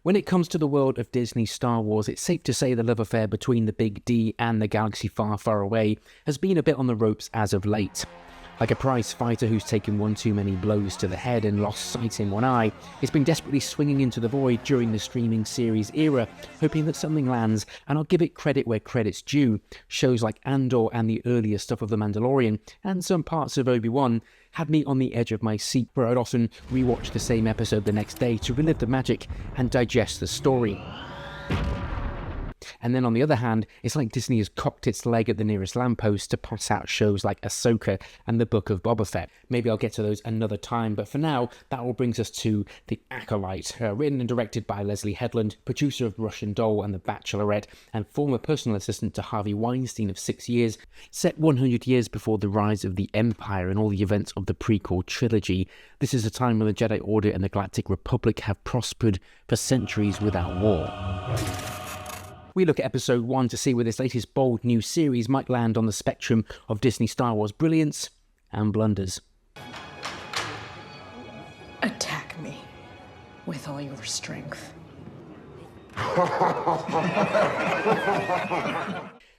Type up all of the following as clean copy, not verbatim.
When it comes to the world of Disney Star Wars, it's safe to say the love affair between the Big D and the galaxy far, far away has been a bit on the ropes as of late. Like a prize fighter who's taken one too many blows to the head and lost sight in one eye, it's been desperately swinging into the void during the streaming series era, hoping that something lands, and I'll give it credit where credit's due. Shows like Andor and the earlier stuff of The Mandalorian, and some parts of Obi-Wan, had me on the edge of my seat, where I'd often rewatch the same episode the next day to relive the magic and digest the story. And then on the other hand, it's like Disney has cocked its leg at the nearest lamppost to pass out shows like Ahsoka and the Book of Boba Fett. Maybe I'll get to those another time, but for now, that all brings us to The Acolyte, written and directed by Leslie Headland, producer of Russian Doll and The Bachelorette, and former personal assistant to Harvey Weinstein of 6 years. Set 100 years before the rise of the Empire and all the events of the prequel trilogy, this is a time when the Jedi Order and the Galactic Republic have prospered for centuries without war. We look at episode 1 to see where this latest bold new series might land on the spectrum of Disney Star Wars brilliance and blunders. Attack me with all your strength.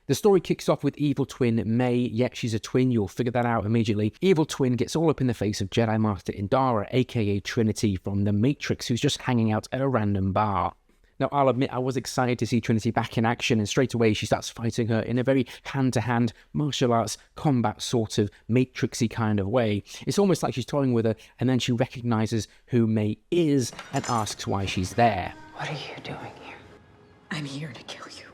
The story kicks off with evil twin May. Yeah, she's a twin, you'll figure that out immediately. Evil twin gets all up in the face of Jedi Master Indara, aka Trinity from The Matrix, who's just hanging out at a random bar. Now, I'll admit I was excited to see Trinity back in action, and straight away she starts fighting her in a very hand-to-hand martial arts combat sort of Matrixy kind of way. It's almost like she's toying with her, and then she recognises who May is and asks why she's there. What are you doing here? I'm here to kill you.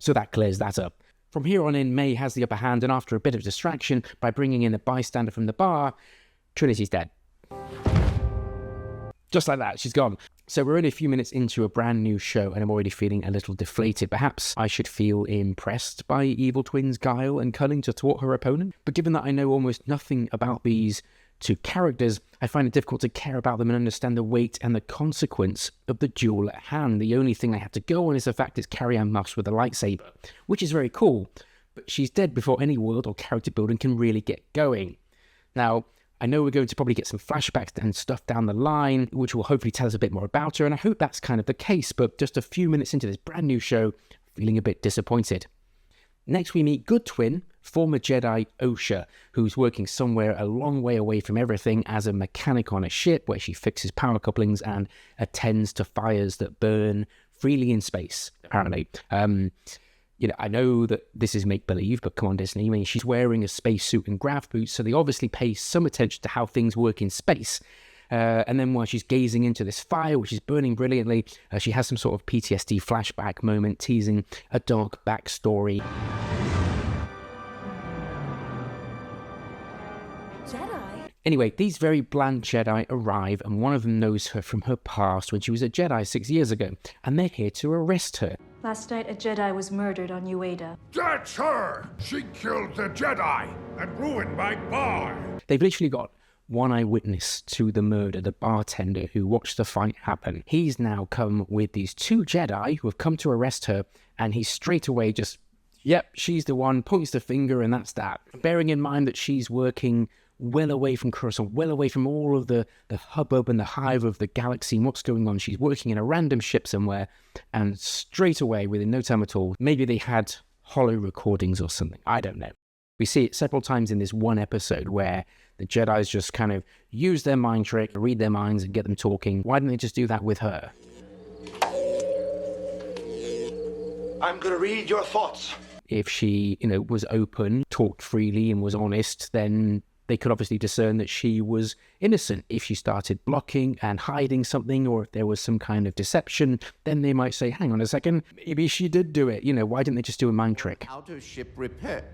So that clears that up. From here on in, May has the upper hand, and after a bit of distraction by bringing in a bystander from the bar, Trinity's dead. Just like that, she's gone. So we're only a few minutes into a brand new show and I'm already feeling a little deflated. Perhaps I should feel impressed by Evil Twin's guile and cunning to thwart her opponent. But given that I know almost nothing about these two characters, I find it difficult to care about them and understand the weight and the consequence of the duel at hand. The only thing I have to go on is the fact it's Carrie-Anne Moss with a lightsaber, which is very cool. But she's dead before any world or character building can really get going. Now, I know we're going to probably get some flashbacks and stuff down the line, which will hopefully tell us a bit more about her, and I hope that's kind of the case, but just a few minutes into this brand new show, feeling a bit disappointed. Next we meet Good Twin, former Jedi Osha, who's working somewhere a long way away from everything as a mechanic on a ship where she fixes power couplings and attends to fires that burn freely in space, apparently. You know, I know that this is make-believe, but come on, Disney. I mean, she's wearing a spacesuit and grav boots, so they obviously pay some attention to how things work in space. And then while she's gazing into this fire, which is burning brilliantly, she has some sort of PTSD flashback moment teasing a dark backstory. Jedi? Anyway, these very bland Jedi arrive, and one of them knows her from her past when she was a Jedi 6 years ago, and they're here to arrest her. Last night, a Jedi was murdered on Ueda. That's her! She killed the Jedi and ruined my bar! They've literally got one eyewitness to the murder, the bartender who watched the fight happen. He's now come with these two Jedi who have come to arrest her, and he straight away just, yep, she's the one, points the finger, and that's that. Bearing in mind that she's working well away from Coruscant, well away from all of the hubbub and the hive of the galaxy and what's going on. She's working in a random ship somewhere, and straight away, within no time at all, maybe they had hollow recordings or something. I don't know. We see it several times in this one episode where the Jedis just kind of use their mind trick, read their minds and get them talking. Why didn't they just do that with her? I'm gonna read your thoughts. If she, was open, talked freely and was honest, then they could obviously discern that she was innocent. If she started blocking and hiding something, or if there was some kind of deception, then they might say, hang on a second, maybe she did do it. Why didn't they just do a mind trick? Outer ship repair.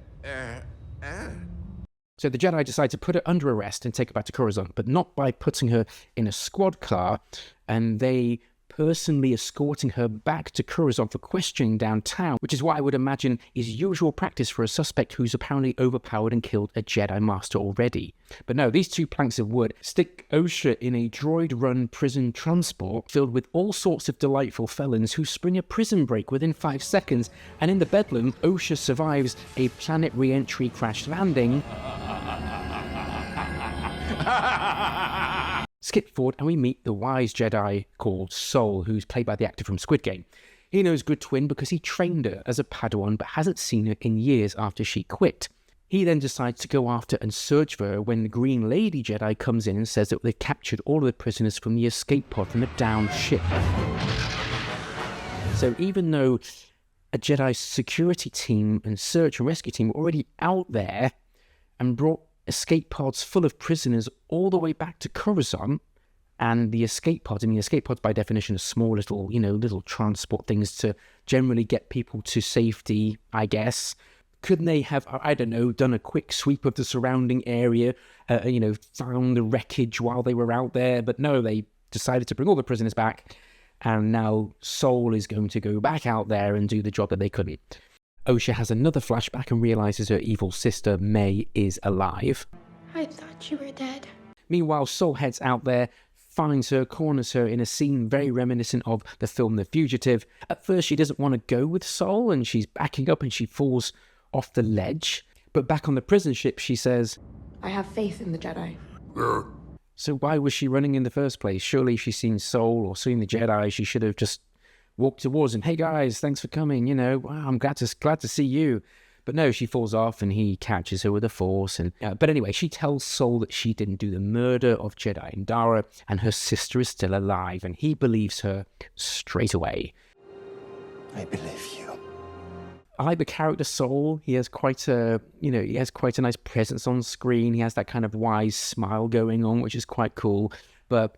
So the Jedi decide to put her under arrest and take her back to Coruscant, but not by putting her in a squad car, and they personally escorting her back to Coruscant for questioning downtown, which is what I would imagine is usual practice for a suspect who's apparently overpowered and killed a Jedi Master already. But no, these two planks of wood stick Osha in a droid-run prison transport filled with all sorts of delightful felons who spring a prison break within 5 seconds, and in the bedlam, Osha survives a planet re-entry crash landing, skip forward and we meet the wise Jedi called Sol, who's played by the actor from Squid Game. He knows Good Twin because he trained her as a Padawan but hasn't seen her in years after she quit. He then decides to go after and search for her when the Green Lady Jedi comes in and says that they've captured all of the prisoners from the escape pod from the downed ship. So even though a Jedi security team and search and rescue team were already out there and brought escape pods full of prisoners all the way back to Coruscant, and the escape pods by definition are small little transport things to generally get people to safety, I guess. Couldn't they have, I don't know, done a quick sweep of the surrounding area, found the wreckage while they were out there? But no, they decided to bring all the prisoners back, and now Sol is going to go back out there and do the job that they couldn't. Osha has another flashback and realises her evil sister, May, is alive. I thought you were dead. Meanwhile, Sol heads out there, finds her, corners her in a scene very reminiscent of the film The Fugitive. At first, she doesn't want to go with Sol, and she's backing up and she falls off the ledge. But back on the prison ship, she says, I have faith in the Jedi. So why was she running in the first place? Surely if she's seen Sol or seen the Jedi, she should have just walked towards him. Hey guys, thanks for coming, wow, I'm glad to see you. But no, she falls off and he catches her with the Force. But anyway, she tells Sol that she didn't do the murder of Jedi Indara and her sister is still alive, and he believes her straight away. I believe you. I like the character Sol. He has quite a nice presence on screen. He has that kind of wise smile going on, which is quite cool. But,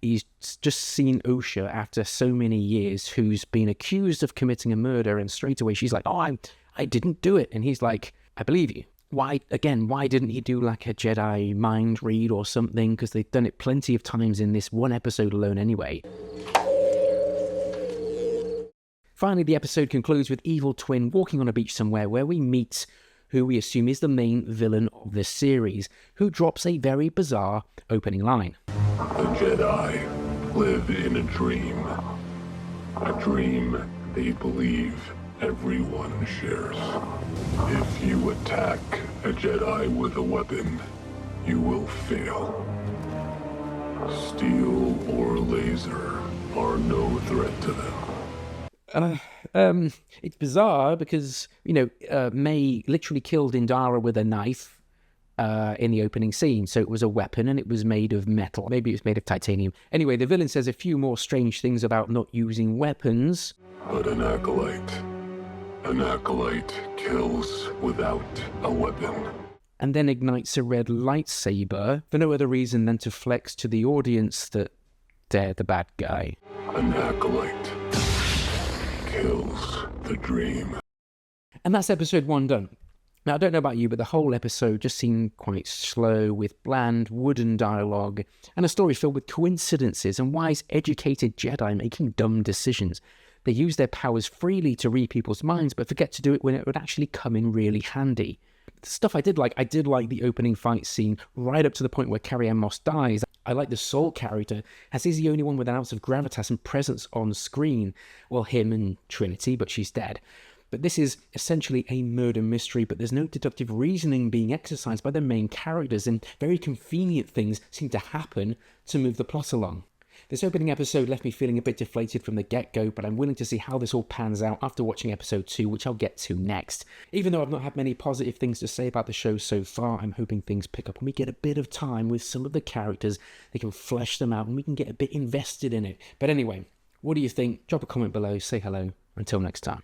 he's just seen Osha after so many years, who's been accused of committing a murder, and straight away she's like, oh, I didn't do it. And he's like, I believe you. Why didn't he do like a Jedi mind read or something? Because they've done it plenty of times in this one episode alone anyway. Finally, the episode concludes with Evil Twin walking on a beach somewhere where we meet who we assume is the main villain of this series, who drops a very bizarre opening line. The Jedi live in a dream they believe everyone shares. If you attack a Jedi with a weapon, you will fail. Steel or laser are no threat to them. It's bizarre because, May literally killed Indara with a knife in the opening scene. So it was a weapon and it was made of metal. Maybe it was made of titanium. Anyway, the villain says a few more strange things about not using weapons. But an Acolyte kills without a weapon. And then ignites a red lightsaber for no other reason than to flex to the audience that they're the bad guy. An Acolyte kills the dream. And that's episode 1 done. Now, I don't know about you, but the whole episode just seemed quite slow, with bland, wooden dialogue, and a story filled with coincidences and wise, educated Jedi making dumb decisions. They use their powers freely to read people's minds, but forget to do it when it would actually come in really handy. The stuff I did like the opening fight scene right up to the point where Carrie-Anne Moss dies. I like the Sol character, as he's the only one with an ounce of gravitas and presence on screen. Well, him and Trinity, but she's dead. But this is essentially a murder mystery, but there's no deductive reasoning being exercised by the main characters, and very convenient things seem to happen to move the plot along. This opening episode left me feeling a bit deflated from the get-go, but I'm willing to see how this all pans out after watching episode 2, which I'll get to next. Even though I've not had many positive things to say about the show so far, I'm hoping things pick up when we get a bit of time with some of the characters. They can flesh them out and we can get a bit invested in it. But anyway, what do you think? Drop a comment below, say hello. Until next time.